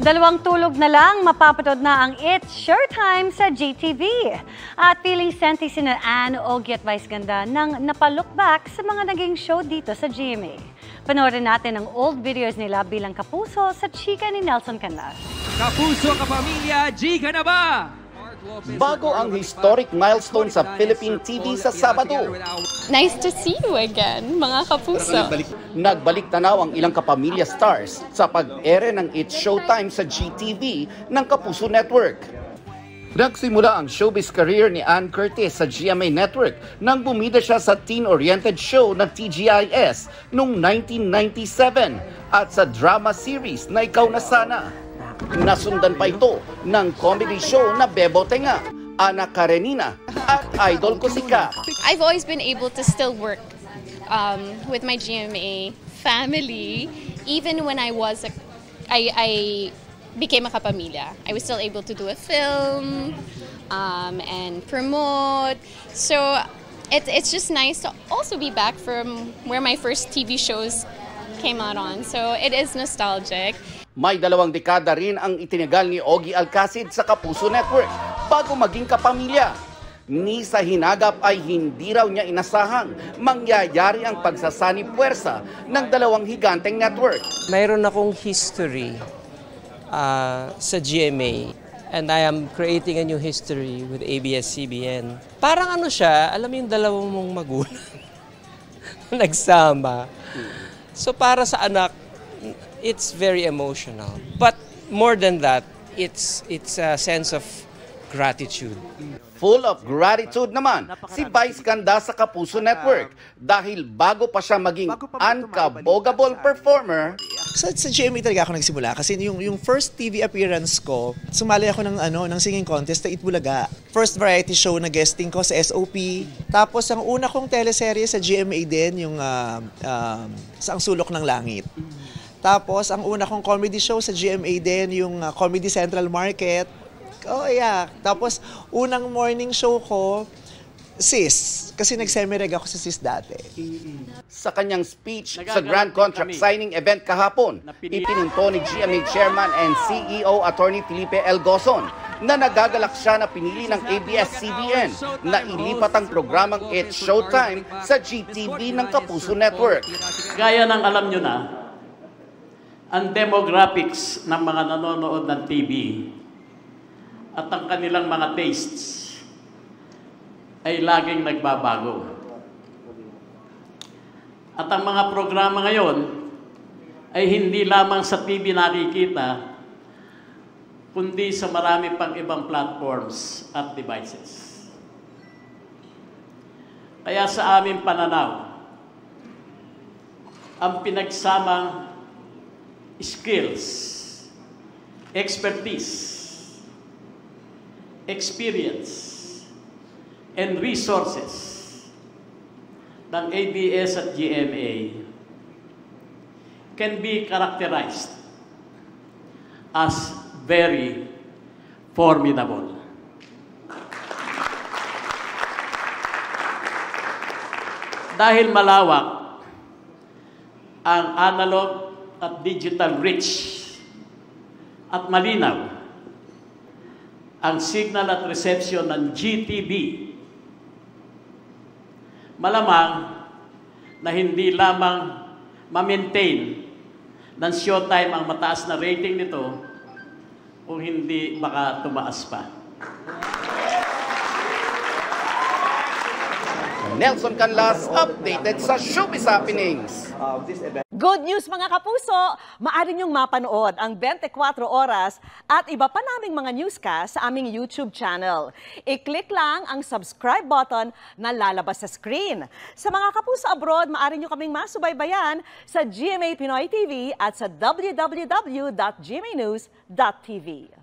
Dalawang tulog na lang, mapapanood na ang It's Showtime sa GTV. At feeling senti sina Anne, Ogie at Vice Ganda nang napalook back sa mga naging show dito sa GMA. Panoorin natin ang old videos nila bilang kapuso sa chika ni Nelson Canlas. Kapuso, kapamilya, G ka na ba? Bago ang historic milestone sa Philippine TV sa Sabado. Nice to see you again, mga kapuso. Nagbalik tanaw ang ilang kapamilya stars sa pag-ere ng It's Showtime sa GTV ng Kapuso Network. Nagsimula ang showbiz career ni Ann Curtis sa GMA Network nang bumida siya sa teen-oriented show na TGIS noong 1997 at sa drama series na Ikaw na Sana. Nasundan pa ito ng comedy show na Bebo Tenga, Ana Karenina at Idol Ko Sikat. I've always been able to still work with my GMA family, even when I became a kapamilya. I was still able to do a film and promote. So it's just nice to also be back from where my first TV shows came out on. So it is nostalgic. May 2 dekada rin ang itinagal ni Ogie Alcacid sa Kapuso Network bago maging kapamilya. Ni sa hinagap ay hindi raw niya inasahang mangyayari ang pagsasani puwersa ng 2 higanteng network. Mayroon akong history sa GMA and I am creating a new history with ABS-CBN. Parang ano siya, alam mo yung 2 mong magulang nagsama. So para sa anak, it's very emotional. But more than that, it's a sense of gratitude. Full of gratitude naman si Vice Ganda sa Kapuso Network dahil bago pa siya maging unkabogable performer. Sa GMA talaga ako nagsimula kasi yung first TV appearance ko, sumali ako ng singing contest sa Itbulaga. First variety show na guesting ko sa SOP. Tapos ang una kong teleserye sa GMA din, yung sa Ang Sulok ng Langit. Tapos ang una kong comedy show sa GMA din, yung Comedy Central Market. Oh yeah. Tapos unang morning show ko, Sis. Kasi nag-semireg ako sa Sis dati. Sa kanyang speech sa Grand Contract Signing event kahapon, ipinunto ni GMA Chairman and CEO Attorney Felipe L. Gozon na nagagalak siya na pinili ng ABS-CBN na ilipat ang programang It's Showtime sa GTV ng Kapuso Network. Gaya ng alam nyo na, ang demographics ng mga nanonood ng TV at ang kanilang mga tastes ay laging nagbabago. At ang mga programa ngayon ay hindi lamang sa TV nakikita, kundi sa marami pang ibang platforms at devices. Kaya sa aming pananaw, ang pinagsamang skills, expertise, experience, and resources ng ABS at GMA can be characterized as very formidable. Dahil malawak ang analog at digital reach at malinaw ang signal at reception ng GTV, malamang na hindi lamang ma-maintain ng Showtime ang mataas na rating nito, kung hindi baka tumaas pa. Nelson Canlas, updated sa Showbiz Happenings. Good news mga kapuso! Maaari niyong mapanood ang 24 oras at iba pa naming mga newscast sa aming YouTube channel. I-click lang ang subscribe button na lalabas sa screen. Sa mga kapuso abroad, maaari niyo kaming masubaybayan sa GMA Pinoy TV at sa www.gmanews.tv.